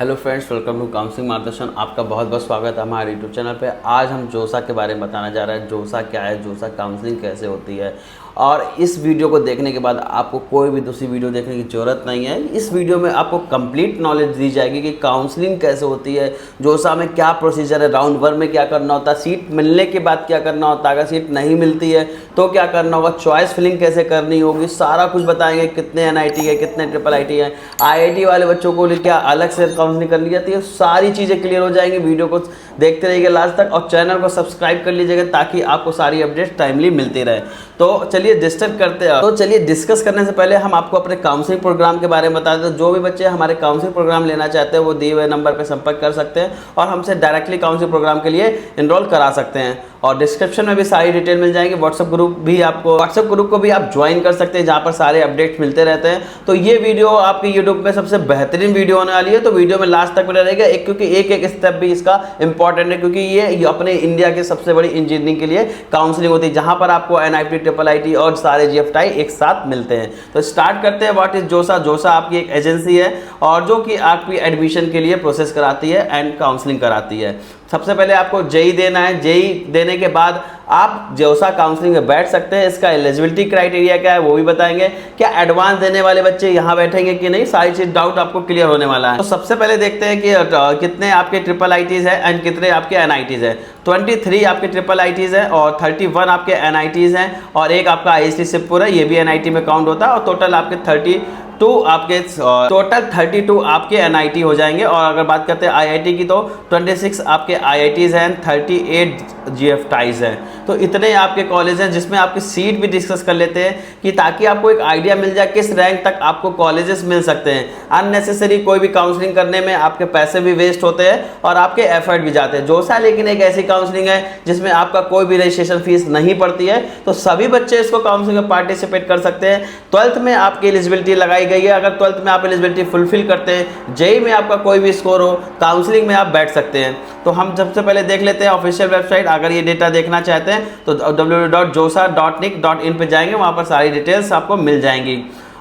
Hello friends, welcome to counselling मार्गदर्शन। आपका बहुत बहुत स्वागत है हमारे यूट्यूब चैनल पे। आज हम जोसा के बारे में बताना जा रहे हैं। जोसा क्या है, जोसा काउंसलिंग कैसे होती है, और इस वीडियो को देखने के बाद आपको कोई भी दूसरी वीडियो देखने की ज़रूरत नहीं है। इस वीडियो में आपको कंप्लीट नॉलेज दी जाएगी कि काउंसलिंग कैसे होती है, जोसा में क्या प्रोसीजर है, राउंड 1 में क्या करना होता है, सीट मिलने के बाद क्या करना होता है, अगर सीट नहीं मिलती है तो क्या करना होगा, चॉइस फिलिंग कैसे करनी होगी, सारा कुछ बताएंगे। कितने एनआईटी है, कितने ट्रिपल आईटी है, आईआईटी वाले बच्चों को लिए क्या अलग से काउंसलिंग करनी जाती है, सारी चीज़ें क्लियर हो जाएंगी। वीडियो को देखते रहिएगा लास्ट तक और चैनल को सब्सक्राइब कर लीजिएगा ताकि आपको सारी अपडेट्स टाइमली मिलती रहे। तो चलिए डिस्कस करते हैं। तो चलिए डिस्कस करने से पहले हम आपको अपने काउंसलिंग प्रोग्राम के बारे में बता दें। तो जो भी बच्चे हमारे काउंसलिंग प्रोग्राम लेना चाहते हैं वो दिए हुए नंबर पर संपर्क कर सकते हैं और हमसे डायरेक्टली काउंसलिंग प्रोग्राम के लिए एनरोल करा सकते हैं। और डिस्क्रिप्शन में भी सारी डिटेल मिल जाएगी। व्हाट्सएप ग्रुप को भी आप ज्वाइन कर सकते हैं जहाँ पर सारे अपडेट्स मिलते रहते हैं। तो ये वीडियो आपके यूट्यूब में सबसे बेहतरीन वीडियो होने वाली है, तो वीडियो में लास्ट तक बना रहेगा। क्योंकि एक एक स्टेप भी इसका इंपॉर्टेंट है, क्योंकि ये अपने इंडिया की सबसे बड़ी इंजीनियरिंग के लिए काउंसलिंग होती है जहाँ पर आपको एनआईटी, ट्रिपल आईटी और सारे जीएफटाई एक साथ मिलते हैं। तो स्टार्ट करते हैं। व्हाट इज जोसा। जोसा आपकी एक एजेंसी है और जो कि आपकी एडमिशन के लिए प्रोसेस कराती है एंड काउंसलिंग कराती है। सबसे पहले आपको जेई देना है। जेई देने के बाद आप जोसा काउंसलिंग में बैठ सकते हैं। इसका एलिजिबिलिटी क्राइटेरिया क्या है वो भी बताएंगे। क्या एडवांस देने वाले बच्चे यहाँ बैठेंगे कि नहीं, सारी चीज डाउट आपको क्लियर होने वाला है। तो सबसे पहले देखते हैं कि कितने आपके ट्रिपल आईटीज है एंड कितने आपके एनआईटीज है। 23 आपके ट्रिपल आईटीज है और 31 आपके एनआईटीज हैं और एक आपका आईआईटी शिवपुर है, ये भी एनआईटी में काउंट होता है। और टोटल आपके 32 आपके एनआईटी हो जाएंगे। और अगर बात करते हैं आईआईटी की तो 26 आपके आईआईटीज हैं, 38 जीएफटाईज हैं। तो इतने आपके कॉलेज हैं जिसमें आपकी सीट भी डिस्कस कर लेते हैं कि ताकि आपको एक आइडिया मिल जाए किस रैंक तक आपको कॉलेजेस मिल सकते हैं। अननेसेसरी कोई भी काउंसलिंग करने में आपके पैसे भी वेस्ट होते हैं और आपके एफर्ट भी जाते हैं। जोसा लेकिन एक ऐसी काउंसलिंग है जिसमें आपका कोई भी रजिस्ट्रेशन फीस नहीं पड़ती है, तो सभी बच्चे इसको काउंसलिंग में पार्टिसिपेट कर सकते हैं। 12th में आपकी एलिजिबिलिटी लगाई गई है। अगर 12th में आप एलिजिबिलिटी फुलफिल करते हैं, जेई में आपका कोई भी स्कोर हो, काउंसलिंग में आप बैठ सकते हैं। तो हम सबसे पहले देख लेते हैं ऑफिशियल वेबसाइट। अगर ये डेटा देखना चाहते हैं तो www.josa.nic.in पे जाएंगे, वहाँ पर सारी डिटेल्स आपको मिल जाएंगी।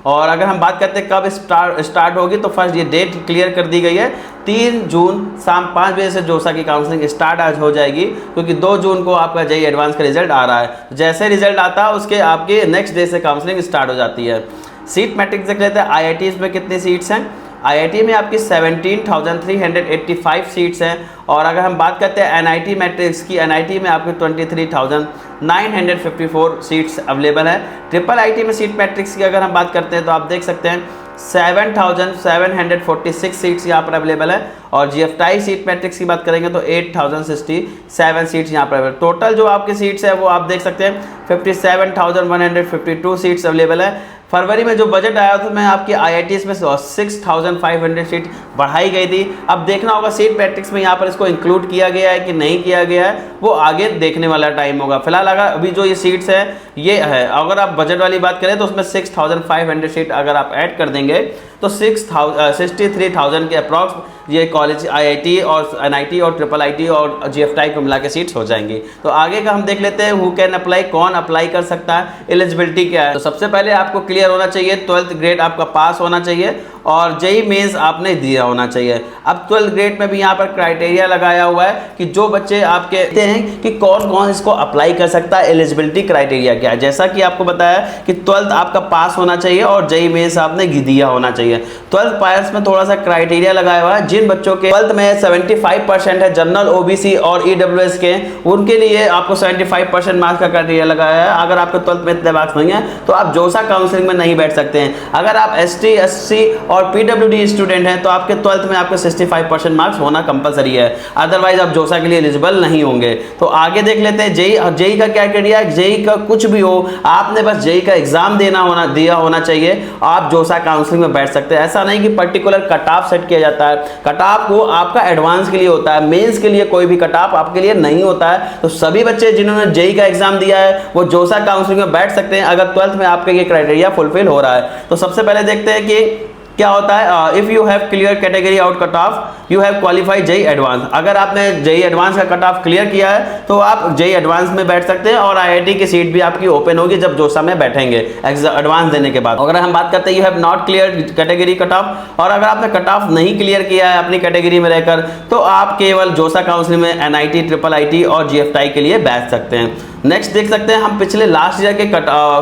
और अगर हम बात करते हैं कब स्टार्ट होगी, तो फर्स्ट ये डेट क्लियर कर दी गई है। 3 जून शाम 5 बजे से जोसा की काउंसलिंग स्टार्ट आज हो जाएगी, क्योंकि 2 जून को आपका जेई एडवांस का रिजल्ट आ रहा है। जैसे रिजल्ट आता है उसके आपके नेक्स्ट डे से काउंसलिंग स्टार्ट हो जाती है। सीट मैट्रिक्स देख लेते हैं। आईआईटी में कितनी सीट्स हैं। आईआईटी में आपकी 17,385 सीट्स हैं। और अगर हम बात करते हैं एनआईटी मैट्रिक्स की, एनआईटी में आपकी 23,954 सीट्स अवेलेबल है। ट्रिपल आईटी में सीट मैट्रिक्स की अगर हम बात करते हैं तो आप देख सकते हैं 7,746 सीट्स यहाँ पर अवेलेबल है। और जीएफटाई सीट मैट्रिक्स की बात करेंगे तो 8,067 सीट्स यहाँ पर अवेलेबल। टोटल जो आपकी सीट्स है वो आप देख सकते हैं 57,152 सीट्स अवेलेबल है। फरवरी में जो बजट आया था मैं आपकी आईआईटीज में 6,500 सीट बढ़ाई गई थी। अब देखना होगा सीट मैट्रिक्स में यहाँ पर इसको इंक्लूड किया गया है कि नहीं किया गया है, वो आगे देखने वाला टाइम होगा। फिलहाल अगर अभी जो ये सीट्स है ये है। अगर आप बजट वाली बात करें तो उसमें 6,500 सीट अगर आप ऐड कर देंगे तो 63,000 के अप्रॉक्स ये कॉलेज आईआईटी और एनआईटी और ट्रिपल आईटी और जीएफटाई को मिला के सीट्स हो जाएंगी। तो आगे का हम देख लेते हैं हु कैन अप्लाई, कौन अप्लाई कर सकता है, एलिजिबिलिटी क्या है। तो सबसे पहले आपको क्लियर होना चाहिए, 12th ग्रेड आपका पास होना चाहिए और जेई मेंस आपने दिया होना चाहिए। अब 12th ग्रेड में भी यहाँ पर क्राइटेरिया लगाया हुआ है कि जो बच्चे आपके कहते हैं कि कौन कौन इसको अप्लाई कर सकता है, एलिजिबिलिटी क्राइटेरिया क्या है। जैसा कि आपको बताया कि 12th आपका पास होना चाहिए और जेई मेंस आपने दिया होना चाहिए। 12th पास में थोड़ा सा क्राइटेरिया लगाया हुआ है। जिन बच्चों के 12th में 75% है जनरल, ओबीसी और ईडब्ल्यूएस के, उनके लिए आपको 75% मार्क्स का क्राइटेरिया लगाया है। अगर आपके 12th में इतने मार्क्स नहीं है तो आप जोसा काउंसलिंग में नहीं बैठ सकते हैं। अगर आप एसटी, एससी और पीडब्ल्यूडी स्टूडेंट हैं तो आपके 12th में आपके 65% मार्क्स होना कंपलसरी है, अदरवाइज आप जोसा के लिए एलिजिबल नहीं होंगे। तो आगे देख लेते हैं जेई। जेई का क्या क्राइटेरिया है। जेई का कुछ भी हो, आपने बस जेई का एग्जाम दिया होना चाहिए, आप जोसा काउंसलिंग में बैठ सकते हैं। ऐसा नहीं कि पर्टिकुलर कट ऑफ सेट किया जाता है। कट ऑफ वो आपका एडवांस के लिए होता है, मेंस के लिए कोई भी कट ऑफ आपके लिए नहीं होता है। तो सभी बच्चे जिन्होंने जेई का एग्जाम दिया है वो जोसा काउंसलिंग में बैठ सकते हैं अगर 12th में आपके ये क्राइटेरिया फुलफिल हो रहा है। तो सबसे पहले देखते हैं कि क्या होता है, if you have clear category out cut off you have qualified JEE advance. अगर आपने जेई एडवांस का कट ऑफ क्लियर किया है तो आप जेई एडवांस में बैठ सकते हैं और आईआईटी की सीट भी आपकी ओपन होगी जब जोसा में बैठेंगे एडवांस देने के बाद। अगर हम बात करते हैं you have not clear category cut off, और अगर आपने कट ऑफ नहीं क्लियर किया है अपनी कैटेगरी में रहकर तो आप केवल जोसा काउंसिलिंग में एनआईटी, ट्रिपल आईटी और जीएफटाई के लिए बैठ सकते हैं। नेक्स्ट देख सकते हैं हम पिछले लास्ट ईयर के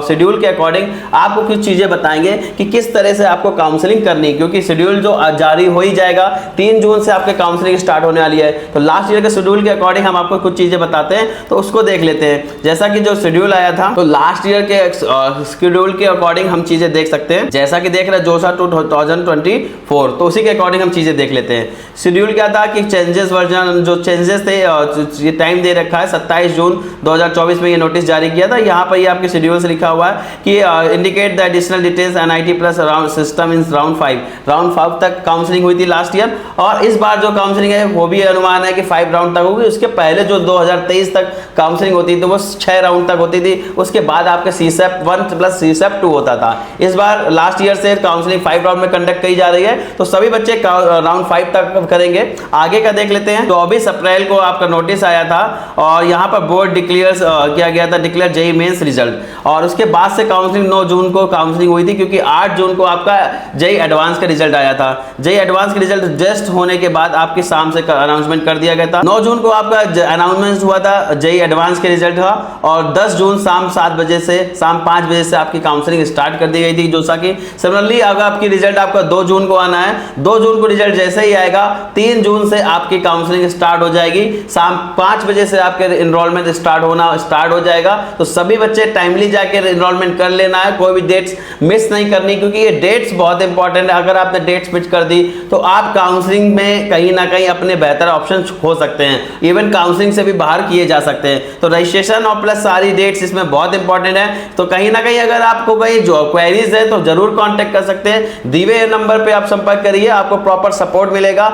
शेड्यूल के अकॉर्डिंग आपको कुछ चीज़ें बताएंगे कि किस तरह से आपको काउंसलिंग करनी है, क्योंकि शेड्यूल जो जारी हो ही जाएगा 3 जून से आपके काउंसलिंग स्टार्ट होने वाली है। तो लास्ट ईयर के शेड्यूल के अकॉर्डिंग हम आपको कुछ चीज़ें बताते हैं, तो उसको देख लेते हैं। जैसा कि जो शेड्यूल आया था तो लास्ट ईयर के शेड्यूल के अकॉर्डिंग हम चीज़ें देख सकते हैं। जैसा कि देख रहे हैं जोसा 2024, तो उसी के अकॉर्डिंग हम चीज़ें देख लेते हैं। शेड्यूल क्या था कि चेंजेस वर्जन जो चेंजेस थे, ये टाइम दे रखा है 27 जून 2024 में ये नोटिस जारी किया था। यहाँ पर ये आपके शेड्यूल से लिखा हुआ है कि indicate the additional details NIT plus round system in round 5 तक काउंसलिंग हुई थी लास्ट ईयर, और इस बार जो काउंसलिंग है वो भी अनुमान है कि 5 राउंड तक होगी। उसके पहले जो 2023 तक काउंसलिंग होती थी वो 6 राउंड तक होती थी, उसके बाद आपके सीसेप 1 प्लस सीसेप 2 होता था। इस बार लास्ट ईयर से काउंसलिंग 5 राउंड में कंडक्ट की जा रही है, तो सभी बच्चे राउंड 5 तक करेंगे। आगे का देख लेते हैं। 24 अप्रैल को आपका नोटिस आया था और यहाँ पर बोर्ड डिक्लेयर्स किया गया था, डिक्लेयर जेई मेंस रिजल्ट, और उसके बाद से काउंसलिंग 9 जून को काउंसलिंग हुई थी, क्योंकि 8 जून को आपका जेई एडवांस का रिजल्ट आया था। जेई एडवांस का रिजल्ट जस्ट होने के बाद आपके शाम से अनाउंसमेंट कर दिया गया था। 9 जून को आपका अनाउंसमेंट हुआ था जेई एडवांस के रिजल्ट का, और 10 जून शाम 7 बजे से शाम 5 बजे से आपकी काउंसलिंग स्टार्ट कर दी गई थी जोसा की। सिमिलरली अगर आपकी रिजल्ट आपका 2 जून को आना है, 2 जून को रिजल्ट जैसे ही आएगा 3 जून से आपकी काउंसलिंग स्टार्ट हो जाएगी। शाम 5 बजे से आपके एनरोलमेंट स्टार्ट हो जाएगा। तो सभी बच्चे टाइमली जाके एनरोलमेंट कर लेना है, कोई भी डेट्स मिस नहीं करनी, क्योंकि ये डेट्स बहुत इंपॉर्टेंट है। अगर आपने डेट्स मिस कर दी तो आप काउंसलिंग में कहीं ना कहीं अपने बेहतर ऑप्शन खो सकते हैं, इवन काउंसलिंग से भी बाहर किए जा सकते हैं। तो रजिस्ट्रेशन और प्लस सारी डेट्स इसमें बहुत इंपॉर्टेंट है। तो कहीं ना कहीं अगर आपको कोई जो क्वेरीज है तो जरूर कॉन्टेक्ट कर सकते हैं, दिए हुए नंबर पे आप संपर्क करिए, आपको प्रॉपर सपोर्ट मिलेगा।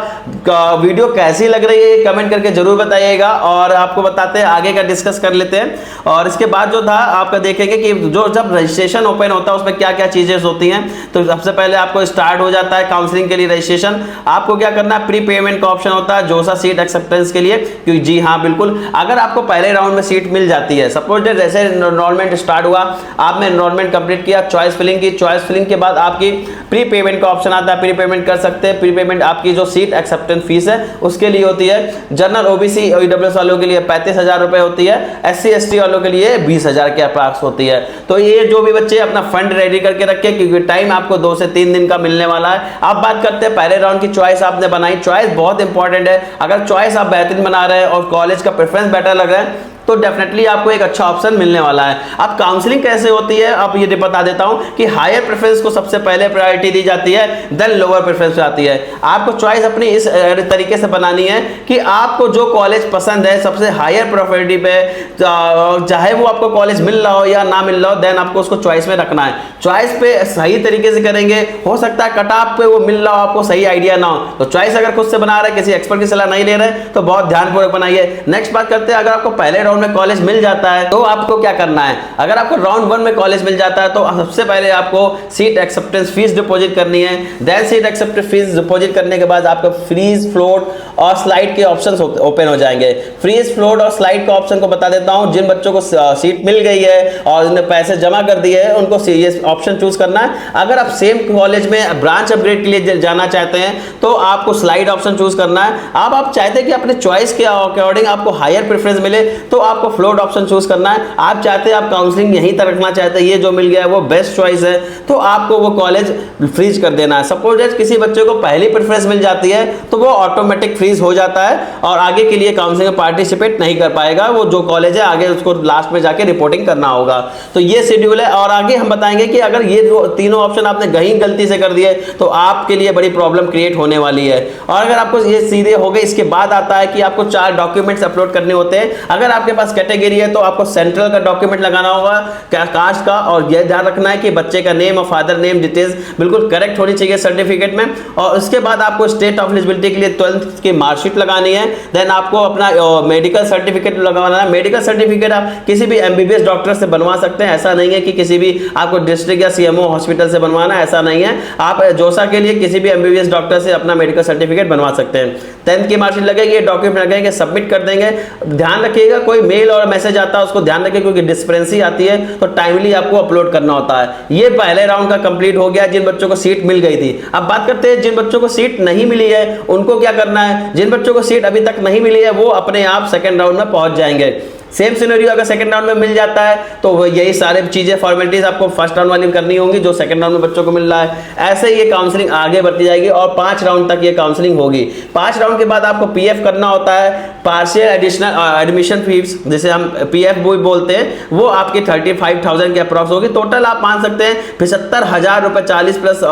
वीडियो कैसी लग रही है कमेंट करके जरूर बताइएगा, और आपको बताते हैं आगे का डिस्कस कर लेते हैं। और इसके बाद जो था आपका देखेंगे कि जो जब रजिस्ट्रेशन ओपन होता है उसमें क्या क्या चीजें होती हैं। तो सबसे पहले आपको स्टार्ट हो जाता है काउंसलिंग के लिए रजिस्ट्रेशन। आपको क्या करना है, प्री पेमेंट का ऑप्शन होता है जोसा सीट एक्सेप्टेंस के लिए, क्योंकि जी हाँ बिल्कुल, अगर आपको पहले राउंड में सीट मिल जाती है, सपोज जैसे एनरोलमेंट स्टार्ट हुआ, आपने एनरोलमेंट कंप्लीट किया, चॉइस फिलिंग की, चॉइस फिलिंग के बाद आपकी प्री पेमेंट का ऑप्शन आता है, प्री पेमेंट कर सकते हैं। प्री पेमेंट आपकी जो सीट एक्सेप्टेंस फीस है उसके लिए होती है। जनरल ओबीसी और ईडब्ल्यूएस वालों के लिए 35,000 रुपए होती है, एससी एसटी वालों के लिए 20,000 के अप्रॉक्स होती है। तो ये जो भी बच्चे अपना फंड रेडी करके रखे, क्योंकि टाइम आपको 2 से 3 दिन का मिलने वाला है। अब बात करते हैं पहले राउंड की चॉइस आपने बनाई, चॉइस बहुत इंपॉर्टेंट है। अगर चॉइस आप बेहतरीन बना रहे हैं और कॉलेज का प्रेफरेंस बेटर लग रहा है तो डेफिनेटली आपको एक अच्छा ऑप्शन मिलने वाला है। अब काउंसलिंग कैसे होती है अब ये बता देता हूं कि हायर प्रेफरेंस को सबसे पहले प्रायोरिटी दी जाती है, देन लोअर प्रेफरेंस आती है। आपको चॉइस अपनी इस तरीके से बनानी है कि आपको जो कॉलेज पसंद है सबसे हायर प्रायोरिटी पे, चाहे वो आपको कॉलेज मिल रहा हो या ना मिल रहा हो, देन आपको उसको चॉइस में रखना है। चॉइस पे सही तरीके से करेंगे, हो सकता है कट ऑफ पे वो मिल रहा हो, आपको सही आइडिया ना हो, तो चॉइस अगर खुद से बना रहे, किसी एक्सपर्ट की सलाह नहीं ले रहे तो बहुत ध्यानपूर्वक बनाइए। नेक्स्ट बात करते हैं, अगर आपको पहले में कॉलेज मिल जाता है तो आपको क्या करना है। अगर आपको राउंड 1 में कॉलेज मिल जाता है तो सबसे पहले आपको सीट एक्सेप्टेंस फीस डिपॉजिट करनी है। Then seat acceptance fees deposit करने के बाद आपका फ्रीज, फ्लोट और स्लाइड के ऑप्शंस ओपन हो जाएंगे। फ्रीज, फ्लोट और स्लाइड का ऑप्शन को बता देता हूं। जिन बच्चों को सीट मिल गई है और उन्होंने पैसे जमा कर दिए हैं उनको ये ऑप्शन चूज करना है। अगर आप सेम कॉलेज में ब्रांच अपग्रेड के लिए जाना चाहते हैं तो आपको स्लाइड ऑप्शन चूज करना है। अब आप चाहते हैं कि अपने चॉइस के अकॉर्डिंग आपको हायर प्रेफरेंस मिले तो आपको फ्लोट ऑप्शन चूज करना है। आप चाहते हैं आप काउंसलिंग यहीं तक रखना चाहते हैं, ये जो मिल गया है वो बेस्ट चॉइस है, तो आपको वो कॉलेज फ्रीज कर देना है। सपोज किसी बच्चे को पहली प्रेफरेंस मिल जाती है तो वो ऑटोमेटिक फ्रीज हो जाता है और आगे के लिए काउंसलिंग में पार्टिसिपेट नहीं कर पाएगा। वो जो कॉलेज है आगे उसको लास्ट में जाके रिपोर्टिंग करना होगा। तो ये शेड्यूल है। और आगे हम बताएंगे कि अगर ये तीनों ऑप्शन आपने कहीं गलती से कर दिए तो आपके लिए बड़ी प्रॉब्लम क्रिएट होने वाली है। और अगर आपको ये सीधे हो गए, इसके बाद आता है कि आपको 4 डॉक्यूमेंट्स अपलोड करने होते हैं। अगर आपके आपके पास कैटेगरी है तो आपको सेंट्रल का डॉक्यूमेंट लगाना होगा, कास्ट का, और यह ध्यान रखना है कि बच्चे का नेम और फादर नेम डिटेल्स बिल्कुल करेक्ट होनी चाहिए सर्टिफिकेट में। और उसके बाद आपको स्टेट ऑफ एलिजिबिलिटी के लिए 12th की मार्कशीट लगानी है। देन आपको अपना मेडिकल सर्टिफिकेट लगवाना है। मेडिकल सर्टिफिकेट आप किसी भी एमबीबीएस डॉक्टर से बनवा सकते हैं, ऐसा नहीं है कि किसी भी आपको डिस्ट्रिक्ट या सीएमओ हॉस्पिटल से बनवाना, ऐसा नहीं है। आप जोसा के लिए किसी भी एमबीबीएस डॉक्टर से अपना मेडिकल सर्टिफिकेट बनवा सकते हैं। 10th की मार्कशीट लगेगी, डॉक्यूमेंट लगेंगे, सबमिट कर देंगे। ध्यान रखिएगा कोई मेल और मैसेज आता है उसको ध्यान रखिए, क्योंकि डिस्पेंसी आती है तो टाइमली आपको अपलोड करना होता है। ये पहले राउंड का कंप्लीट हो गया जिन बच्चों को सीट मिल गई थी। अब बात करते हैं जिन बच्चों को सीट नहीं मिली है उनको क्या करना है। जिन बच्चों को सीट अभी तक नहीं मिली है वो अपने आप सेकंड राउंड में पहुंच जाएंगे। सेम सिनेरियो अगर सेकंड राउंड में मिल जाता है तो यही सारे चीजें फॉर्मेलिटीज आपको फर्स्ट राउंड वाली में करनी होंगी जो सेकंड राउंड में बच्चों को मिल रहा है। ऐसे ही ये काउंसलिंग आगे बढ़ती जाएगी और 5 राउंड तक ये काउंसलिंग होगी। 5 राउंड के बाद आपको पीएफ करना होता है, पार्शियल एडिशनल एडमिशन फीस जिसे हम पीएफ बोलते हैं, वो आपकी 35,000 के अप्रॉक्स होगी। टोटल आप मान सकते हैं 75,000 रुपए, 40 प्लस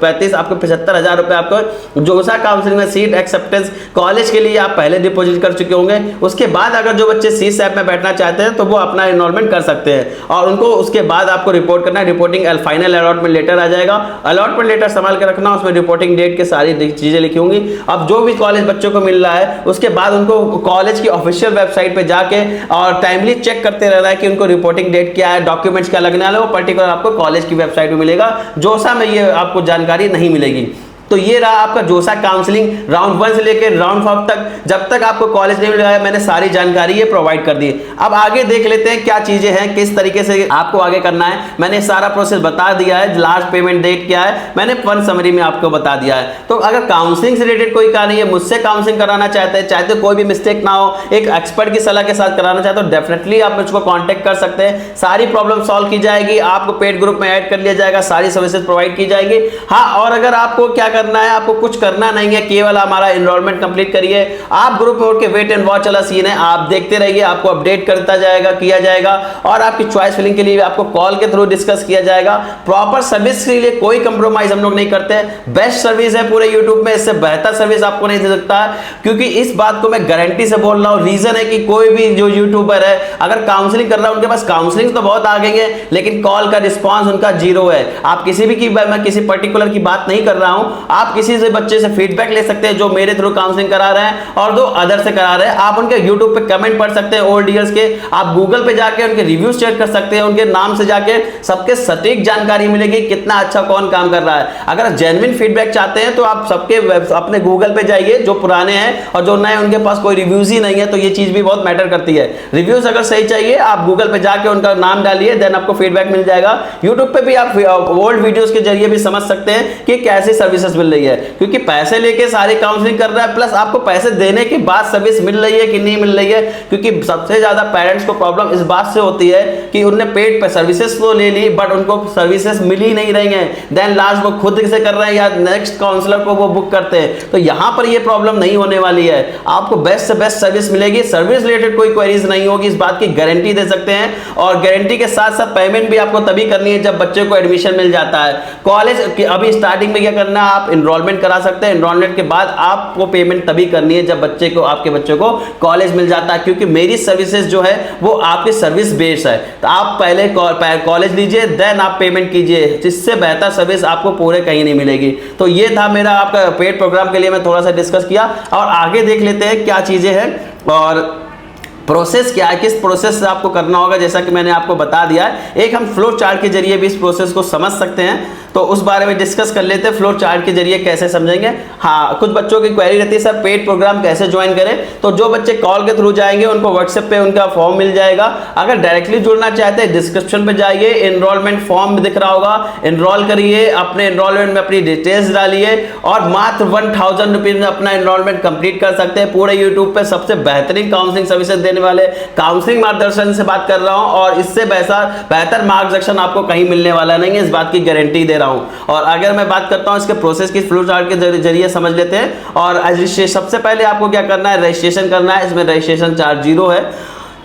35 आपको 75,000 रुपए आपको जोसा काउंसलिंग में सीट एक्सेप्टेंस कॉलेज के लिए आप पहले डिपॉजिट कर चुके होंगे। उसके बाद अगर जो बच्चे सी सैप में बैठना चाहते हैं तो वो अपना एनरोलमेंट कर सकते हैं और उनको उसके बाद आपको रिपोर्ट करना है। रिपोर्टिंग फाइनल अलॉटमेंट लेटर आ जाएगा, अलॉटमेंट लेटर संभाल के रखना, उसमें रिपोर्टिंग डेट के सारी चीजें लिखी होंगी। अब जो भी कॉलेज बच्चों को मिल रहा है उसके बाद उनको कॉलेज की ऑफिशियल वेबसाइट पे जाके और टाइमली चेक करते रहना है कि उनको रिपोर्टिंग डेट क्या है, डॉक्यूमेंट्स क्या लगने वाले, वो पर्टिकुलर आपको कॉलेज की वेबसाइट पे मिलेगा। जोसा में ये आपको जानकारी नहीं मिलेगी। तो ये रहा आपका जोसा काउंसलिंग राउंड 1 से लेकर राउंड 5 तक। जब तक आपको कॉलेज नहीं मिला है मैंने सारी जानकारी ये प्रोवाइड कर दी। अब आगे देख लेते हैं क्या चीजें हैं, किस तरीके से आपको आगे करना है। मैंने सारा प्रोसेस बता दिया है, लास्ट पेमेंट डेट क्या है मैंने वन समरी में आपको बता दिया है। तो अगर काउंसलिंग से रिलेटेड कोई कार्य है, मुझसे काउंसलिंग कराना चाहते कोई भी मिस्टेक ना हो, एक एक्सपर्ट की सलाह के साथ कराना चाहते हो, डेफिनेटली आप मुझको कॉन्टेक्ट कर सकते हैं। सारी प्रॉब्लम सॉल्व की जाएगी, आपको पेड ग्रुप में ऐड कर लिया जाएगा, सारी सर्विसेज प्रोवाइड की जाएगी। हाँ, और अगर आपको क्या करना है, आपको कुछ करना नहीं है, केवल हमारा एनरोलमेंट कंप्लीट करिए। आप ग्रुप में उठ के वेट एंड वॉच वाला सीन है, आप देखते रहिए, आपको अपडेट करता जाएगा, किया जाएगा और आपकी चॉइस फिलिंग के लिए आपको कॉल के थ्रू डिस्कस किया जाएगा। प्रॉपर सर्विस के लिए कोई कंप्रोमाइज हम लोग नहीं करते। बेस्ट सर्विस है पूरे यूट्यूब में, इससे बेहतर सर्विस आपको नहीं दे सकता, क्योंकि इस बात को मैं गारंटी से बोल रहा हूं। रीजन है कि कोई भी जो यूट्यूबर है अगर काउंसलिंग कर रहा है, उनके पास काउंसलिंग तो बहुत आ गई है लेकिन कॉल का रिस्पॉन्स उनका जीरो है। आप किसी भी की, मैं किसी पर्टिकुलर की बात नहीं कर रहा हूं, आप किसी से बच्चे से फीडबैक ले सकते हैं जो मेरे थ्रू काउंसलिंग करा रहे हैं और जो अदर से करा रहे हैं। आप उनके यूट्यूब पे कमेंट पढ़ सकते हैं ओल्ड ईयर्स के, आप गूगल पे जाके उनके रिव्यूज चेक कर सकते हैं, उनके नाम से जाके सबके सटीक जानकारी मिलेगी कितना अच्छा कौन काम कर रहा है। अगर जेन्युइन फीडबैक चाहते हैं तो आप सबके अपने गूगल पे जाइए, जो पुराने हैं और जो नए उनके पास कोई रिव्यूज ही नहीं है, तो ये चीज भी बहुत मैटर करती है। रिव्यूज अगर सही चाहिए आप गूगल पे जाके उनका नाम डालिए, देन आपको फीडबैक मिल जाएगा। यूट्यूब पे भी आप ओल्ड वीडियोस के जरिए भी समझ सकते हैं कि कैसी सर्विसेज मिल रही है, क्योंकि पैसे लेके सारी काउंसलिंग कर रहा है प्लस आपको पैसे देने के बाद सर्विस मिल रही है कि नहीं मिल रही है। क्योंकि सबसे ज्यादा पेरेंट्स को प्रॉब्लम इस बात से होती है कि उन्होंने पेड पे सर्विसेज तो ले ली बट उनको सर्विसेज मिल ही नहीं रही हैं, देन लास्ट वो खुद से कर रहे हैं या नेक्स्ट काउंसलर को वो बुक करते हैं। तो यहां पर ये प्रॉब्लम नहीं होने वाली है, आपको बेस्ट से बेस्ट सर्विस मिलेगी। सर्विस रिलेटेड कोई क्वेरीज नहीं होगी, इस बात की गारंटी दे सकते हैं। और गारंटी के साथ साथ पेमेंट भी आपको तभी करनी है जब बच्चे को एडमिशन मिल जाता है कॉलेज की। अभी स्टार्टिंग में क्या करना है, आप एनरोलमेंट करा सकते हैं, एनरोलमेंट के बाद आपको पेमेंट तभी करनी है जब आपके बच्चे को कॉलेज मिल जाता है, क्योंकि मेरी सर्विसेज जो है वो आपकी सर्विस बेस्ड है। तो आप पहले कॉलेज लीजिए देन आप पेमेंट कीजिए, जिससे बेहतर सर्विस आपको पूरे कहीं नहीं मिलेगी। तो ये था मेरा आपका पेड प्रोग्राम के लिए मैं थोड़ा सा डिस्कस किया। और आगे देख लेते हैं क्या चीजें हैं और प्रोसेस क्या है, किस प्रोसेस से आपको करना होगा। जैसा कि मैंने आपको बता दिया है, एक हम फ्लो चार्ट के जरिए भी इस प्रोसेस को समझ सकते हैं, तो उस बारे में डिस्कस कर लेते हैं। फ्लो चार्ट के जरिए कैसे समझेंगे। हाँ, कुछ बच्चों की क्वेरी रहती है सर पेड प्रोग्राम कैसे ज्वाइन करें, तो जो बच्चे कॉल के थ्रू जाएंगे उनको व्हाट्सएप पे उनका फॉर्म मिल जाएगा। अगर डायरेक्टली जुड़ना चाहते हैं डिस्क्रिप्शन पे जाइए, एनरोलमेंट फॉर्म दिख रहा होगा, एनरोल करिए, अपने एनरोलमेंट में अपनी डिटेल्स डालिए और मात्र 1000 रुपीज में अपना एनरोलमेंट कंप्लीट कर सकते हैं। पूरे यूट्यूब पे सबसे बेहतरीन काउंसलिंग सर्विसेज देने वाले काउंसलिंग मार्गदर्शन से बात कर रहा हूं और इससे बेहतर मार्गदर्शन आपको कहीं मिलने वाला नहीं है, इस बात की गारंटी दे रहा हूं। और अगर मैं बात करता हूं इसके प्रोसेस की, फ्लो चार्ट के जरिए समझ लेते हैं। और सबसे पहले आपको क्या करना है, रजिस्ट्रेशन करना है। इसमें रजिस्ट्रेशन चार्ज 0 है।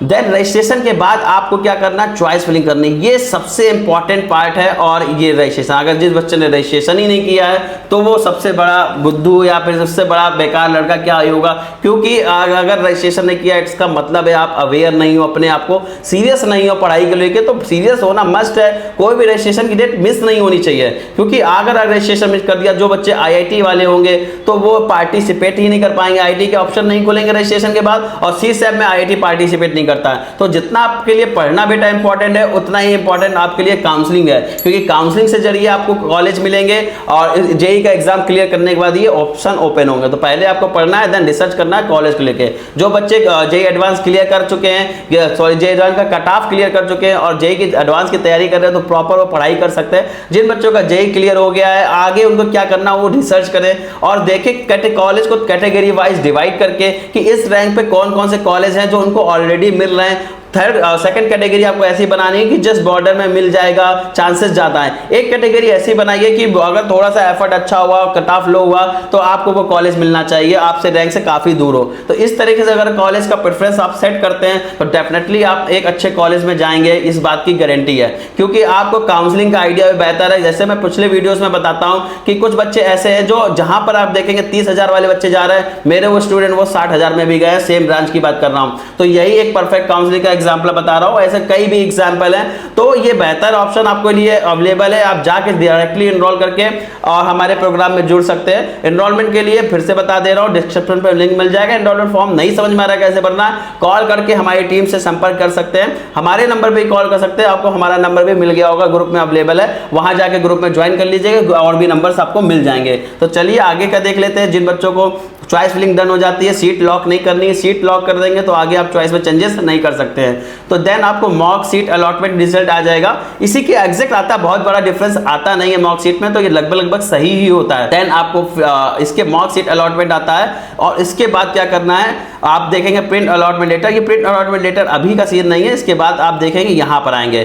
देन रजिस्ट्रेशन के बाद आपको क्या करना है, चॉइस फिलिंग करनी है। ये सबसे इंपॉर्टेंट पार्ट है। और ये रजिस्ट्रेशन, अगर जिस बच्चे ने रजिस्ट्रेशन ही नहीं किया है तो वो सबसे बड़ा बुद्धू या फिर सबसे बड़ा बेकार लड़का क्या होगा, क्योंकि अगर रजिस्ट्रेशन नहीं किया इसका मतलब है आप अवेयर नहीं हो, अपने आप को सीरियस नहीं हो पढ़ाई को लेकर। तो सीरियस होना मस्ट है, कोई भी रजिस्ट्रेशन की डेट मिस नहीं होनी चाहिए, क्योंकि अगर रजिस्ट्रेशन मिस कर दिया, जो बच्चे आईआईटी वाले होंगे तो वो पार्टिसिपेट ही नहीं कर पाएंगे, आईआईटी के ऑप्शन नहीं खुलेंगे रजिस्ट्रेशन के बाद, और सीसैट में आईआईटी पार्टिसिपेट नहीं करता है। तो जितना आपके लिए पढ़ना बेटा इंपॉर्टेंट है, उतना ही इंपॉर्टेंट आपके लिए काउंसलिंग है, क्योंकि काउंसलिंग से जरिए आपको कॉलेज मिलेंगे और जेई का एग्जाम क्लियर करने के बाद ये ऑप्शन ओपन होंगे। तो पहले आपको पढ़ना है, देन रिसर्च करना है कॉलेज को लेके। जो बच्चे जेई एडवांस क्लियर कर चुके हैं, सॉरी जेई एडवांस का कट ऑफ क्लियर कर चुके हैं और जेई की एडवांस की तैयारी कर रहे हैं, तो प्रॉपर वो पढ़ाई कर सकते हैं। जिन बच्चों का जेई क्लियर हो गया है, आगे उनको क्या करना, वो रिसर्च करें और देखें कॉलेज को कैटेगरी वाइज डिवाइड करके कि इस रैंक पे कौन कौन से कॉलेज हैं जो उनको ऑलरेडी मिल रहे हैं। थर्ड सेकंड कैटेगरी आपको ऐसी बनानी है कि जस्ट बॉर्डर में मिल जाएगा, चांसेस ज़्यादा है। एक कैटेगरी ऐसी बनाइए कि अगर थोड़ा सा एफर्ट अच्छा हुआ, कट ऑफ लो हुआ, तो आपको वो कॉलेज मिलना चाहिए, आपसे रैंक से काफ़ी दूर हो। तो इस तरीके से अगर कॉलेज का प्रेफरेंस आप सेट करते हैं तो डेफिनेटली आप एक अच्छे कॉलेज में जाएंगे, इस बात की गारंटी है, क्योंकि आपको काउंसलिंग का आइडिया भी बेहतर है। जैसे मैं पिछले वीडियोज़ में बताता हूँ कि कुछ बच्चे ऐसे हैं जो जहाँ पर आप देखेंगे 30,000 वाले बच्चे जा रहे हैं, मेरे वो स्टूडेंट वो 60,000 में भी गए, सेम ब्रांच की बात कर रहा हूँ। तो यही एक परफेक्ट काउंसलिंग का एग्जाम्पल बता रहा हूँ, ऐसे कई भी एग्जाम्पल हैं। तो ये बेहतर ऑप्शन आपके लिए अवेलेबल है, आप जाके डायरेक्टली एनरोल करके और हमारे प्रोग्राम में जुड़ सकते हैं। एनरोलमेंट के लिए फिर से बता दे रहा हूँ, डिस्क्रिप्शन पर लिंक मिल जाएगा। एनरोलमेंट फॉर्म नहीं समझ में आ रहा है कैसे भरना है, कॉल करके हमारी टीम से संपर्क कर सकते हैं, हमारे नंबर पर कॉल कर सकते हैं। आपको हमारा नंबर भी मिल गया होगा, ग्रुप में अवेलेबल है, वहां जाके ग्रुप में ज्वाइन कर लीजिएगा, और भी नंबर्स आपको मिल जाएंगे। तो चलिए आगे का देख लेते हैं। जिन बच्चों को चॉइस फिलिंग डन हो जाती है, सीट लॉक नहीं करनी है, सीट लॉक कर देंगे तो आगे आप चॉइस में चेंजेस नहीं कर सकते हैं। तो देन आपको मॉक सीट अलॉटमेंट रिजल्ट आ जाएगा, इसी के एग्जैक्ट आता है, बहुत बड़ा डिफरेंस आता नहीं है मॉक सीट में, तो ये लगभग सही ही होता है। देन आपको इसके मॉक सीट अलॉटमेंट आता है, और इसके बाद क्या करना है, आप देखेंगे प्रिंट अलॉटमेंट लेटर। ये प्रिंट अलॉटमेंट लेटर अभी का सीन नहीं है, इसके बाद आप देखेंगे यहाँ पर आएंगे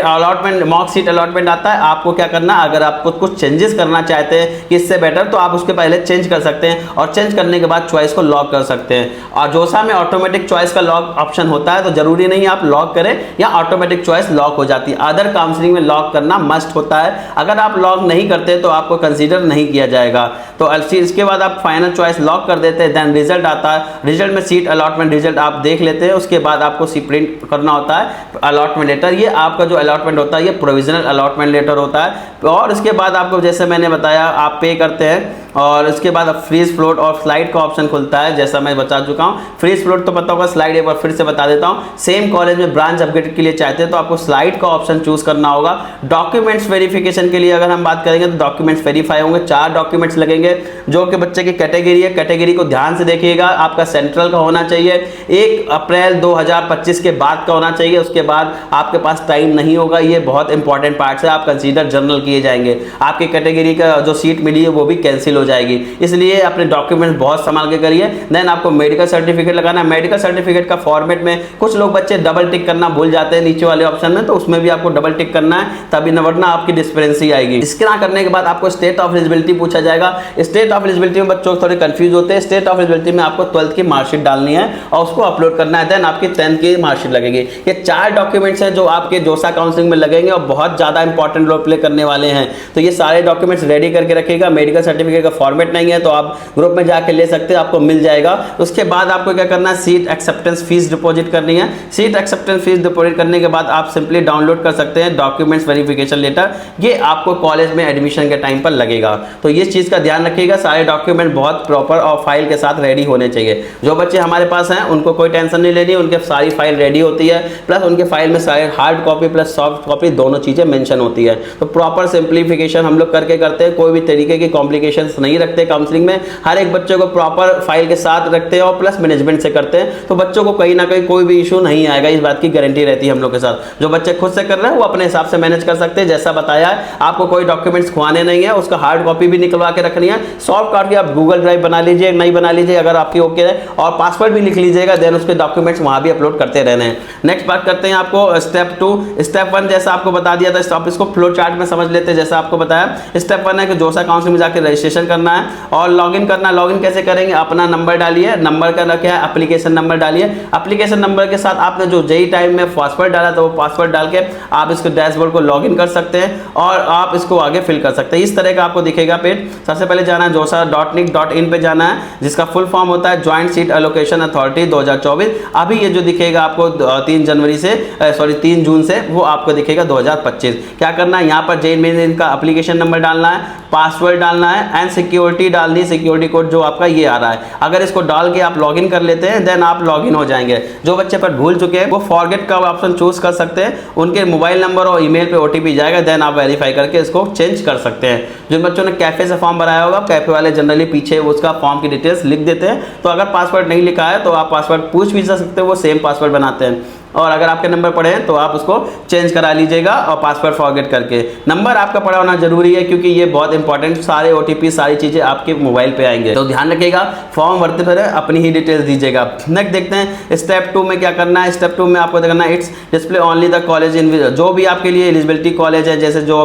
अलॉटमेंट, मॉक सीट अलॉटमेंट आता है। आपको क्या करना, अगर आपको कुछ चेंजेस करना चाहते हैं कि इससे बेटर, तो आप उसके पहले चेंज कर सकते हैं, और चेंज करने के बाद चॉइस को लॉक कर सकते हैं। और जोसा में ऑटोमेटिक चॉइस का लॉक ऑप्शन होता है, तो जरूरी नहीं आप लॉक करें या ऑटोमेटिक चॉइस लॉक हो जाती है। अदर काउंसलिंग में लॉक करना मस्ट होता है, अगर आप लॉक नहीं करते तो आपको कंसीडर नहीं किया जाएगा। तो इसके बाद आप फाइनल चॉइस लॉक कर देते हैं, देन रिजल्ट आता है। रिजल्ट में सीट अलॉटमेंट रिजल्ट आप देख लेते हैं, उसके बाद आपको प्रिंट करना होता है अलॉटमेंट लेटर। ये आपका जो अलॉटमेंट होता है ये प्रोविजनल अलॉटमेंट लेटर होता है। और इसके बाद आपको जैसे मैंने बताया आप पे करते हैं, और इसके बाद अब फ्रीज फ्लोट और स्लाइड का ऑप्शन खुलता है, जैसा मैं बता चुका हूँ। फ्रीज फ्लोट तो पता होगा, स्लाइड एक बार फिर से बता देता हूँ। सेम कॉलेज में ब्रांच अपग्रेड के लिए चाहते हैं तो आपको स्लाइड का ऑप्शन चूज करना होगा। डॉक्यूमेंट्स वेरिफिकेशन के लिए अगर हम बात करेंगे तो डॉक्यूमेंट्स वेरीफाई होंगे, 4 डॉक्यूमेंट्स लगेंगे जो कि बच्चे की कैटेगरी है। कैटेगरी को ध्यान से देखिएगा, आपका सेंट्रल का होना चाहिए, 1 अप्रैल 2025 के बाद का होना चाहिए, उसके बाद आपके पास टाइम नहीं होगा। ये बहुत इंपॉर्टेंट पार्ट है, आप कंसीडर जनरल किए जाएंगे, आपकी कैटेगरी का जो सीट मिली है वो भी कैंसिल हो जाएगी, इसलिए अपने डॉक्यूमेंट बहुत संभाल के करिए। देन आपको मेडिकल सर्टिफिकेट लगाना है। मेडिकल सर्टिफिकेट का फॉर्मेट में कुछ लोग बच्चे डबल टिक करना भूल जाते हैं नीचे वाले ऑप्शन में, तो उसमें भी आपको डबल टिक करना है, तभी वरना आपकी डिस्पेरेंसी आएगी। इसके ना करने के बाद आपको स्टेट ऑफ एलिजिबिलिटी पूछा जाएगा। स्टेट ऑफ एलिजिबिलिटी में बच्चों थोड़े कंफ्यूज होते हैं। स्टेट ऑफ एलिजिबिलिटी में आपको 12th की मार्कशीट डालनी है और उसको अपलोड करना है, देन आपकी 10th की मार्कशीट लगेगी। ये 4 डॉक्यूमेंट्स हैं जो आपके जोसा काउंसलिंग में लगेंगे और बहुत ज्यादा इंपॉर्टेंट रोल प्ले करने वाले हैं। तो ये सारे डॉक्यूमेंट्स रेडी करके रखिएगा। मेडिकल सर्टिफिकेट का फॉर्मेट नहीं है तो आप ग्रुप में जाके ले सकते हैं, आपको मिल जाएगा। उसके बाद आपको क्या करना है, सीट एक्सेप्टेंस फीस डिपॉजिट करनी है। सीट एक्सेप्टेंस फीस डिपॉजिट करने के बाद आप सिंपली डाउनलोड कर सकते हैं डॉक्यूमेंट्स वेरिफिकेशन लेटर, ये आपको कॉलेज में एडमिशन के टाइम पर लगेगा। तो ये चीज़ का ध्यान रखिएगा, सारे डॉक्यूमेंट बहुत प्रॉपर और फाइल के साथ रेडी होने चाहिए। जो बच्चे हमारे पास हैं उनको कोई टेंशन नहीं लेनी, उनके सारी फाइल रेडी होती है, प्लस उनके फाइल में सारे hard copy plus soft copy दोनों चीज़ें मेंशन होती है। तो प्रॉपर सिंप्लीफिकेशन हम लोग करके करते हैं, कोई भी तरीके की कॉम्प्लिकेशंस नहीं रखते काउंसलिंग में। हर एक बच्चे को प्रॉपर फाइल के साथ रखते हैं और प्लस मैनेजमेंट से करते हैं, तो बच्चों को कहीं ना कहीं कोई भी इशू नहीं आएगा, इस बात की गारंटी रहती है हम लोग के साथ। जो बच्चे खुद से कर रहे हैं वो अपने हिसाब से मैनेज कर सकते हैं, जैसा बताया है। आपको कोई डॉक्यूमेंट्स खुआने नहीं है, उसका हार्ड कॉपी भी निकलवा के रखनी है। सॉफ्ट कॉपी आप गूगल ड्राइव बना लीजिए, नहीं बना लीजिए अगर आपकी ओके है, और पासवर्ड भी लिख लीजिएगा, देन उसके डॉक्यूमेंट्स वहां भी अपलोड करते रहने हैं। नेक्स्ट बात करते हैं आपको स्टेप 2। स्टेप 1 जैसा आपको बता दिया था, इसको फ्लो चार्ट में समझ लेते हैं। जैसा आपको बताया स्टेप 1 है कि जोसा काउंसिल में जाकर रजिस्ट्रेशन रजिस्ट्रेशन करना है और लॉगिन करना है। लॉगिन कैसे करेंगे, अपना नंबर डालिए, नंबर का क्या है एप्लीकेशन नंबर डालिए, एप्लीकेशन नंबर के साथ आपने जो जेई टाइम में पासवर्ड डाला तो वो पासवर्ड डाल के आप इसको डैशबोर्ड को लॉगिन कर सकते हैं और आप इसको आगे फिल कर सकते हैं। इस तरह का आपको दिखेगा पेज। सबसे पहले जाना है josa.nic.in पे जाना है, जिसका फुल फॉर्म होता है ज्वाइंट सीट एलोकेशन अथॉरिटी 2024। अभी ये जो दिखेगा आपको 3 जून से वो आपको दिखेगा 2025। क्या करना है, यहाँ पर जेई मेन इनका एप्लीकेशन नंबर डालना है, पासवर्ड डालना है एंड सिक्योरिटी डालनी, सिक्योरिटी कोड जो आपका ये आ रहा है। अगर इसको डाल के आप लॉगिन कर लेते हैं देन आप लॉगिन हो जाएंगे। जो बच्चे पर भूल चुके हैं वो फॉरगेट का ऑप्शन चूज कर सकते हैं, उनके मोबाइल नंबर और ईमेल पे ओटीपी जाएगा, देन आप वेरीफाई करके इसको चेंज कर सकते हैं। जिन बच्चों ने कैफे से फॉर्म भराया होगा, कैफे वाले जनरली पीछे उसका फॉर्म की डिटेल्स लिख देते हैं, तो अगर पासवर्ड नहीं लिखा है तो आप पासवर्ड पूछ भी सकते हो, वो सेम पासवर्ड बनाते हैं। और अगर आपके नंबर पड़े हैं तो आप उसको चेंज करा लीजिएगा और पासवर्ड फॉरगेट करके। नंबर आपका पड़ा होना जरूरी है क्योंकि ये बहुत इंपॉर्टेंट, सारे ओटीपी सारी चीजें आपके मोबाइल पे आएंगे, तो ध्यान रखिएगा। फॉर्म भरते पहले अपनी ही डिटेल्स दीजिएगा। नेक्स्ट देखते हैं स्टेप 2 में क्या करना है। स्टेप 2 में आपको देखना है it's display only the college in जो भी आपके लिए एलिजिबिलिटी कॉलेज है, जैसे जो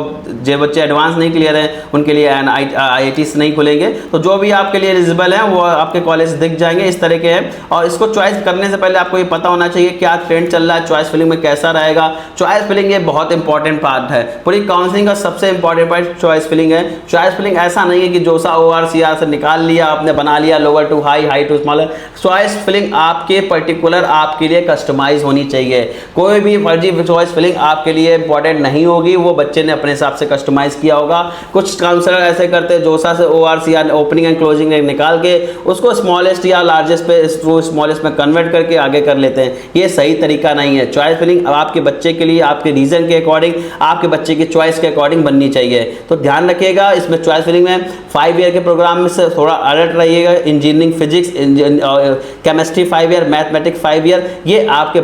बच्चे एडवांस नहीं क्लियर है उनके लिए IITs नहीं खुलेंगे, तो जो भी आपके लिए एलिजिबल है वो आपके कॉलेज दिख जाएंगे इस तरह के हैं। और इसको चॉइस करने से पहले आपको ये पता होना चाहिए क्या ट्रेंड चल रहा है, चॉइस फिलिंग में कैसा रहेगा। चॉइस फिलिंग ये बहुत इंपॉर्टेंट पार्ट है, पूरी काउंसलिंग का सबसे इंपॉर्टेंट पार्ट चॉइस फिलिंग है। चॉइस फिलिंग ऐसा नहीं है कि जोसा ORCR से निकाल लिया आपने, बना लिया lower to high, high to smaller. Choice filling आपके पर्टिकुलर आपके लिए कस्टमाइज होनी चाहिए। कोई भी फर्जी चॉइस फिलिंग आपके लिए इंपॉर्टेंट नहीं होगी, वो बच्चे ने अपने हिसाब से कस्टमाइज किया होगा। कुछ काउंसलर ऐसे करते हैं, जोसा से ORCR ओपनिंग एंड क्लोजिंग निकाल के उसको स्मॉलेस्ट या लार्जेस्ट पे स्मॉलेस्ट में कन्वर्ट करके आगे कर लेते हैं। ये सही तरीका नहीं है। चॉइस फिलिंग आपके बच्चे के लिए, आपके रीजन के अकॉर्डिंग, आपके बच्चे की चॉइस के अकॉर्डिंग बननी चाहिए। तो ध्यान रखिएगा इसमें चॉइस फिलिंग में 5 ईयर के प्रोग्राम में से थोड़ा अलर्ट रहिएगा। Engineering, physics, chemistry 5 year, mathematics 5 year, ये आपके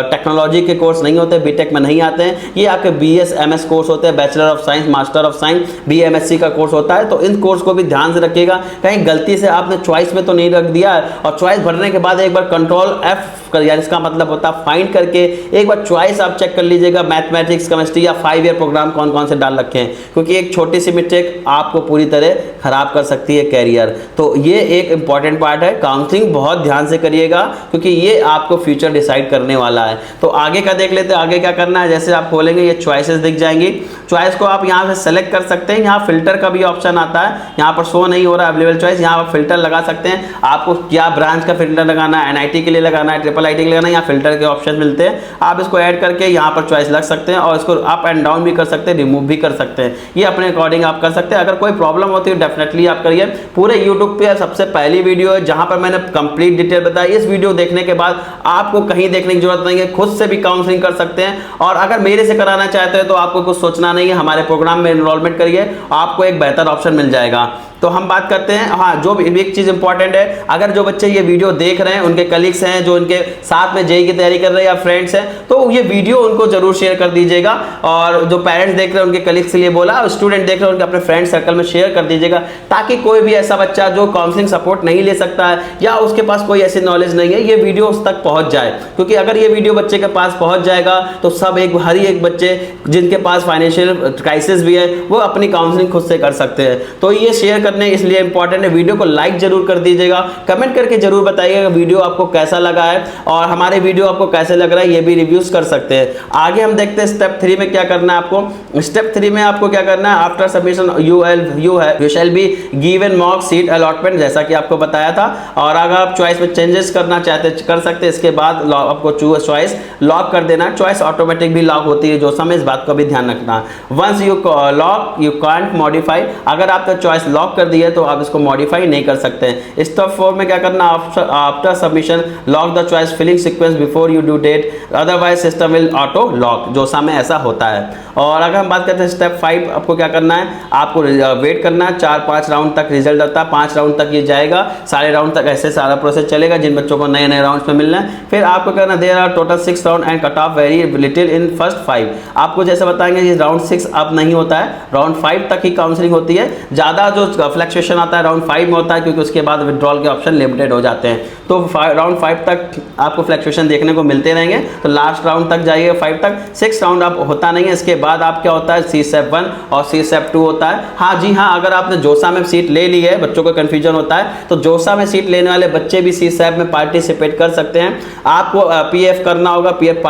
टेक्नोलॉजी के कोर्स नहीं होते, बीटेक में नहीं आते हैं। ये आपके BS MS कोर्स होते हैं, bachelor of science, master of science, BMSc का कोर्स होता है। तो इन कोर्स को भी ध्यान से रखिएगा, कहीं गलती से आपने चॉइस में तो नहीं रख दिया है। और चॉइस भरने के बाद एक बार कंट्रोल F कर, यानी इसका मतलब होता है फाइंड करके एक बार चॉइस आप चेक कर लीजिएगा, मैथमेटिक्स, केमिस्ट्री या 5 ईयर प्रोग्राम कौन कौन से डाल रखे हैं, क्योंकि एक छोटी सी मिस्टेक आपको पूरी तरह खराब कर सकती है कैरियर। तो ये एक इंपॉर्टेंट पार्ट है। काउंसलिंग बहुत ध्यान से करिएगा क्योंकि ये आपको फ्यूचर डिसाइड करने वाला है। तो आगे का देख लेते हैं, आगे क्या करना है। जैसे आप खोलेंगे ये चॉइसेस दिख जाएंगी, चॉइस को आप यहाँ से सेलेक्ट कर सकते हैं। यहाँ फिल्टर का भी ऑप्शन आता है, यहाँ पर शो नहीं हो रहा अवेलेबल चॉइस, यहाँ पर फिल्टर लगा सकते हैं। आपको क्या ब्रांच का फिल्टर लगाना है, NIT के लिए लगाना है, IIIT के लिए लगाना है, यहाँ फिल्टर के ऑप्शन मिलते हैं। आप इसको ऐड करके यहाँ पर चॉइस लग सकते हैं और इसको अप एंड डाउन भी कर सकते हैं, रिमूव भी कर सकते हैं। ये अपने अकॉर्डिंग आप कर सकते हैं। अगर कोई प्रॉब्लम होती है डेफिनेटली आप करिए। पूरे यूट्यूब पे सबसे पहली वीडियो है जहाँ पर मैंने कंप्लीट डिटेल बताई। इस वीडियो देखने के बाद आपको कहीं देखने की जरूरत नहीं है, खुद से भी काउंसलिंग कर सकते हैं। और अगर मेरे से कराना चाहते हैं तो आपको कुछ सोचना नहीं है, हमारे प्रोग्राम में एनरोलमेंट करिए, आपको एक बेहतर ऑप्शन मिल जाएगा। तो हम बात करते हैं, हाँ जो भी एक चीज़ इंपॉर्टेंट है, अगर जो बच्चे ये वीडियो देख रहे हैं उनके कलीग्स हैं जो उनके साथ में जेईई की तैयारी कर रहे हैं या फ्रेंड्स हैं, तो ये वीडियो उनको जरूर शेयर कर दीजिएगा। और जो पेरेंट्स देख रहे हैं उनके कलीग्स के लिए बोला, और स्टूडेंट देख रहे हैं उनके अपने फ्रेंड सर्कल में शेयर कर दीजिएगा, ताकि कोई भी ऐसा बच्चा जो काउंसलिंग सपोर्ट नहीं ले सकता है या उसके पास कोई ऐसी नॉलेज नहीं है, ये वीडियो उस तक पहुंच जाए। क्योंकि अगर ये वीडियो बच्चे के पास पहुंच जाएगा तो सब हर ही एक बच्चे जिनके पास फाइनेंशियल क्राइसिस भी है वो अपनी काउंसलिंग खुद से कर सकते हैं। तो ये शेयर करने इसलिए इंपॉर्टेंट है। वीडियो को लाइक जरूर कर दीजिएगा, कमेंट करके जरूर बताइएगा वीडियो आपको कैसा लगा है और हमारे वीडियो आपको कैसे लग रहा है, ये भी रिव्यूज कर सकते हैं। आगे हम देखते हैं स्टेप 3 में क्या करना है आपको। स्टेप 3 में आपको क्या करना है, after submission you shall be given mock seat allotment, जैसा कि आपको बताया था। और अगर आप चॉइस में चेंजेस करना चाहते कर सकते हैं। इसके बाद आपको चॉइस लॉक कर देना। चॉइस ऑटोमेटिक भी लॉक होती है जो समय, इस बात को भी ध्यान रखना। Once you lock you can't modify, अगर आपने चॉइस लॉक कर दी है तो आप इसको मॉडिफाई नहीं कर सकते हैं। स्टेप 4 में क्या करना, after submission lock the choice filling sequence before you due date, otherwise system will auto lock, जो समय ऐसा होता है। और अगर हम बात करते हैं स्टेप 5, आपको क्या करना है, आपको वेट करना है 4-5 राउंड तक रिजल्ट आता है। 5 राउंड तक ये जाएगा, सारे राउंड तक ऐसे सारा प्रोसेस चलेगा जिन बच्चों को नए नए राउंड्स में मिलना है। फिर आपको करना, there are total 6 round and cut off very little in first 5। आपको जैसे बताएंगे ये राउंड 6 अब नहीं होता है, राउंड 5 तक ही काउंसलिंग होती है। ज़्यादा जो फ्लक्चुएशन आता है राउंड 5 में होता है, क्योंकि उसके बाद विड्रॉल के ऑप्शन लिमिटेड हो जाते हैं। तो राउंड 5 तक आपको फ्लक्चुएशन देखने को मिलते रहेंगे। तो लास्ट राउंड तक जाइए 5 तक, 6 राउंड आप होता नहीं है। इसके बाद आप क्या होता है CSEP 1 और CSEP 2 होता है। हाँ जी हाँ, अगर आपने जोसा में सीट ले ली है, बच्चों को कन्फ्यूजन होता है, तो जोसा में सीट लेने वाले बच्चे भी CSEP में पार्टिसिपेट कर सकते हैं। आपको PF करना होगा, PF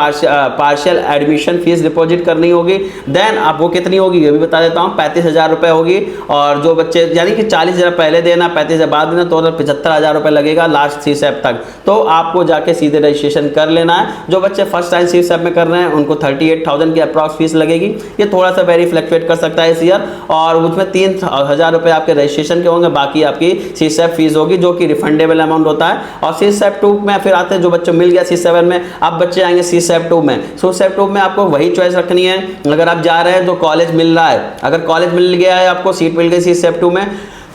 partial admission fees deposit करनी होगी। देन आप वो कितनी होगी ये भी बता देता हूँ, 35,000 रुपये होगी। और जो बच्चे यानी कि 40,000 पहले देना, 35,000 बाद देना, तो 75,000 रुपये लगेगा लास्ट CSEP तक। तो आपको जाके सीधे रजिस्ट्रेशन कर लेना है। जो बच्चे फर्स्ट टाइम CSEP में कर रहे हैं उनको 38,000 की अप्रॉक्स फीस लगेगी। ये थोड़ा सा वेरी फ्लक्चुएट कर सकता है इस ईयर, और उसमें 3,000 रुपये आपके रजिस्ट्रेशन के होंगे, बाकी आपकी CSEP फीस होगी जो कि रिफंडेबल अमाउंट होता है। और CSEP 2 में फिर आते हैं, जो बच्चों मिल गया C7 में, अब बच्चे आएंगे CSEP 2 में। CSEP 2 में आपको वही चॉइस रखनी है। अगर आप जा रहे हैं तो कॉलेज मिल रहा है, अगर कॉलेज मिल गया है, आपको सीट मिल गई CSEP 2 में,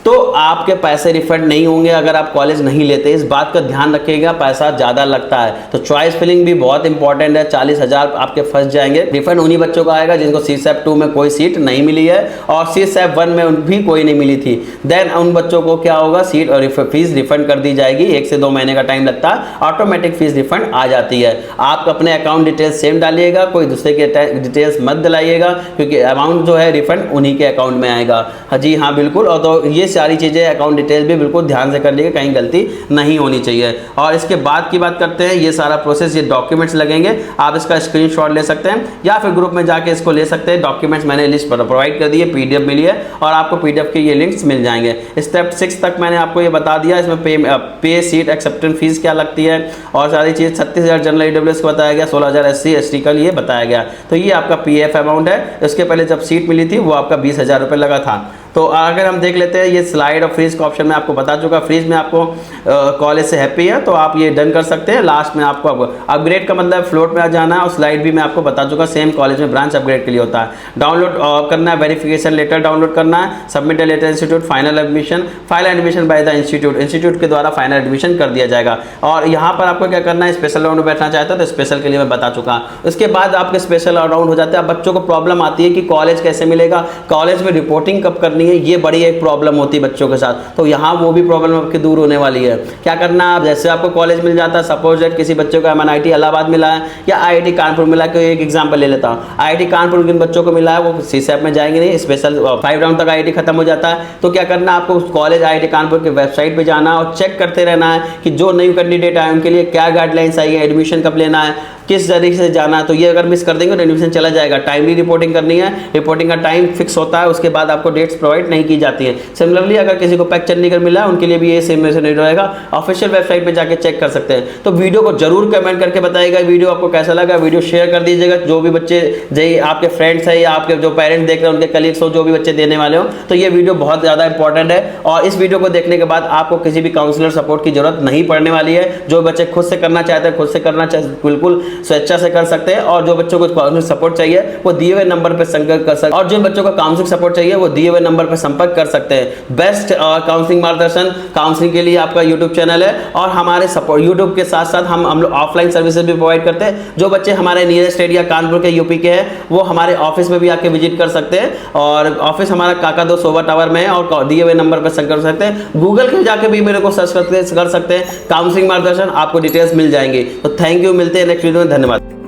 तो आपके पैसे रिफंड नहीं होंगे अगर आप कॉलेज नहीं लेते। इस बात का ध्यान रखिएगा, पैसा ज़्यादा लगता है। तो चॉइस फिलिंग भी बहुत इंपॉर्टेंट है। 40,000 आपके फंस जाएंगे। रिफंड उन्हीं बच्चों का आएगा जिनको CSEP 2 में कोई सीट नहीं मिली है और CSEP 1 में भी कोई नहीं मिली थी। देन उन बच्चों को क्या होगा, सीट और फीस रिफंड कर दी जाएगी। 1 से 2 महीने का टाइम लगता है, ऑटोमेटिक फीस रिफंड आ जाती है। आप अपने अकाउंट डिटेल्स सेम डालिएगा, कोई दूसरे के डिटेल्स मत दिलाइएगा, क्योंकि अमाउंट जो है रिफंड उन्हीं के अकाउंट में आएगा। हाँ जी हाँ बिल्कुल। और तो ये सारी चीज़ें, अकाउंट डिटेल भी बिल्कुल ध्यान से कर लीजिए, कहीं गलती नहीं होनी चाहिए। और इसके बाद की बात करते हैं, ये सारा प्रोसेस, ये डॉक्यूमेंट्स लगेंगे, आप इसका स्क्रीनशॉट ले सकते हैं या फिर ग्रुप में जाके इसको ले सकते हैं। डॉक्यूमेंट्स मैंने लिस्ट पर प्रोवाइड कर दी है, PDF मिली है, और आपको PDF के ये लिंक्स मिल जाएंगे। स्टेप 6 तक मैंने आपको ये बता दिया। इसमें पे सीट एक्सेप्टेंस फीस क्या लगती है और सारी चीज़। 36,000 जनरल EWS को बताया गया, 16,000 SC ST का लिए बताया गया। तो ये आपका PF अमाउंट है। इसके पहले जब सीट मिली थी वो आपका 20,000 रुपये लगा था। तो अगर हम देख लेते हैं, ये स्लाइड और फ्रीज का ऑप्शन मैं आपको बता चुका। फ्रीज में आपको कॉलेज से हैप्पी है तो आप ये डन कर सकते हैं। लास्ट में आपको अपग्रेड का मतलब फ्लोट में आ जाना है, और स्लाइड भी मैं आपको बता चुका, सेम कॉलेज में ब्रांच अपग्रेड के लिए होता है। डाउनलोड करना है, वेरिफिकेशन लेटर डाउनलोड करना है, submit letter institute, final admission, final admission by the institute के द्वारा फाइनल एडमिशन कर दिया जाएगा। और यहाँ पर आपको क्या करना है, स्पेशल राउंड में बैठना चाहता है तो स्पेशल के लिए मैं बता चुका। उसके बाद आपके स्पेशल राउंड हो जाते हैं। बच्चों को प्रॉब्लम आती है कि कॉलेज कैसे मिलेगा, कॉलेज में रिपोर्टिंग कब करनी है, ये बड़ी एक प्रॉब्लम होती है बच्चों के साथ। तो यहाँ वो भी प्रॉब्लम आपकी दूर होने वाली है। क्या करना है, जैसे आपको कॉलेज मिल जाता है, सपोज दैट किसी बच्चों को MNIT इलाहाबाद मिला है या IIT कानपुर मिला है, एक एग्जांपल ले लेता हूँ। IIT कानपुर जिन बच्चों को मिला है वो CSEP में जाएंगे नहीं, स्पेशल 5 राउंड तक IIT खत्म हो जाता है। तो क्या करना है, आपको कॉलेज IIT कानपुर की वेबसाइट पर जाना और चेक करते रहना है कि जो न्यू कैंडिडेट आए उनके लिए क्या गाइडलाइंस आई है, एडमिशन कब लेना है, किस तरीके से जाना है। तो ये अगर मिस कर देंगे तो एडमिशन चला जाएगा। टाइमली रिपोर्टिंग करनी है, रिपोर्टिंग का टाइम फिक्स होता है, उसके बाद आपको डेट्स प्रोवाइड नहीं की जाती है। सिमिलरली अगर किसी को पैक चंडीगढ़ मिला है उनके लिए भी ये सेम नहीं रहेगा। ऑफिशियल वेबसाइट पे जाके चेक कर सकते हैं। तो वीडियो को जरूर कमेंट करके बताइएगा वीडियो आपको कैसा लगा। वीडियो शेयर कर दीजिएगा, जो भी बच्चे जय आपके फ्रेंड्स है या आपके जो पेरेंट्स देख रहे हैं उनके कलीग्स हो, जो भी बच्चे देने वाले हो, तो ये वीडियो बहुत ज़्यादा इंपॉर्टेंट है। और इस वीडियो को देखने के बाद आपको किसी भी काउंसलर सपोर्ट की जरूरत नहीं पड़ने वाली है। जो बच्चे खुद से करना चाहते हैं खुद से करना बिल्कुल स्वेच्छा से कर सकते हैं। और जो बच्चों को काउंसलिंग सपोर्ट चाहिए वो दिए हुए नंबर पर संपर्क कर सकते हैं, और जो बच्चों को काउंसलिंग सपोर्ट चाहिए वो दिए हुए नंबर पर संपर्क कर सकते हैं। बेस्ट काउंसलिंग मार्गदर्शन काउंसलिंग के लिए आपका यूट्यूब चैनल है। और हमारे सपोर्ट यूट्यूब के साथ साथ हम लोग ऑफलाइन सर्विसेज भी प्रोवाइड करते हैं। जो बच्चे हमारे नियरेस्ट एरिया कानपुर के यूपी के हैं वो हमारे ऑफिस में भी आके विजिट कर सकते हैं। और ऑफिस हमारा काका 2 सोबा टावर में है, और दिए हुए नंबर पर संपर्क कर सकते हैं। गूगल पे जाके भी मेरे को सर्च कर सकते हैं, काउंसलिंग मार्गदर्शन, आपको डिटेल्स मिल जाएंगे। तो थैंक यू, मिलते हैं नेक्स्ट वीडियो में, धन्यवाद।